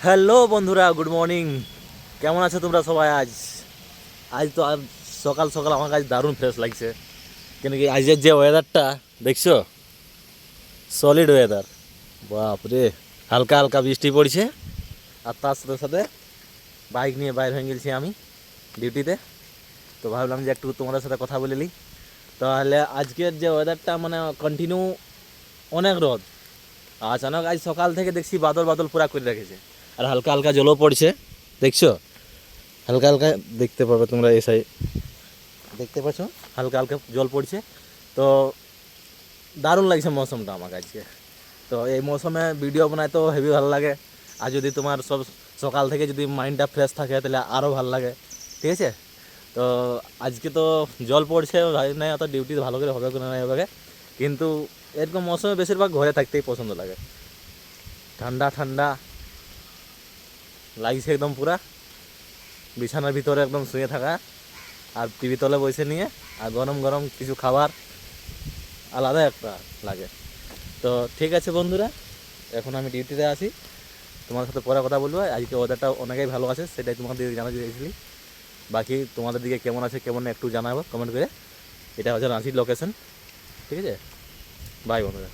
Hello বন্ধুরা, good morning. কেমন আছো তোমরা সবাই? আজ আজ তো আর সকাল সকাল আমার কাছে দারুণ ফ্রেশ লাগছে, কেন কি আজকের যে ওয়েদারটা দেখছো, সলিড ওয়েদার। বাপরে, হালকা হালকা বৃষ্টি পড়ছে, আর তার সাথে সাথে বাইক নিয়ে বাইরে হয়ে গেছি আমি ডিউটিতে। তো ভাবলাম যে একটু তোমাদের সাথে কথা বলে নিই। তাহলে আজকের যে ওয়েদারটা মানে কন্টিনিউ অনেক রোদ, আচানক আজ সকাল থেকে দেখছি বাদল বাদল পুরা করে রেখেছে, আর হালকা হালকা জলও পড়ছে, দেখছো? হালকা হালকা দেখতে পাবে তোমরা, এই সাইড দেখতে পাচ্ছ হালকা হালকা জল পড়ছে। তো দারুণ লাগছে মৌসুমটা আমার কাছে। তো এই মৌসুমে ভিডিও বানায় তো হেভি ভালো লাগে, আর যদি তোমার সব সকাল থেকে যদি মাইন্ডটা ফ্রেশ থাকে তাহলে আরও ভালো লাগে, ঠিক আছে? তো আজকে তো জল পড়ছে, ভাই নাই অত ডিউটি ভালো করে হবে কোনো নাই হবে, কিন্তু এরকম মৌসুমে বেশিরভাগ ঘরে থাকতেই পছন্দ লাগে। ঠান্ডা ঠান্ডা লাগছে একদম পুরা, বিছানার ভিতরে একদম শুয়ে থাকা, আর টিভি তলে বসে নিয়ে আর গরম গরম কিছু খাবার, আলাদা একটা লাগে। তো ঠিক আছে বন্ধুরা, এখন আমি ডিউটিতে আছি, তোমার সাথে পরে কথা বলবো। আজকে ওয়েদারটা অনেকেই ভালো আছে, সেটাই তোমাদের জানাতে চাইছিলি। বাকি তোমাদের দিকে কেমন আছে কেমন একটু জানাবো কমেন্ট করে। এটা হচ্ছে রাঁচির লোকেশন, ঠিক আছে? বাই বন্ধুরা।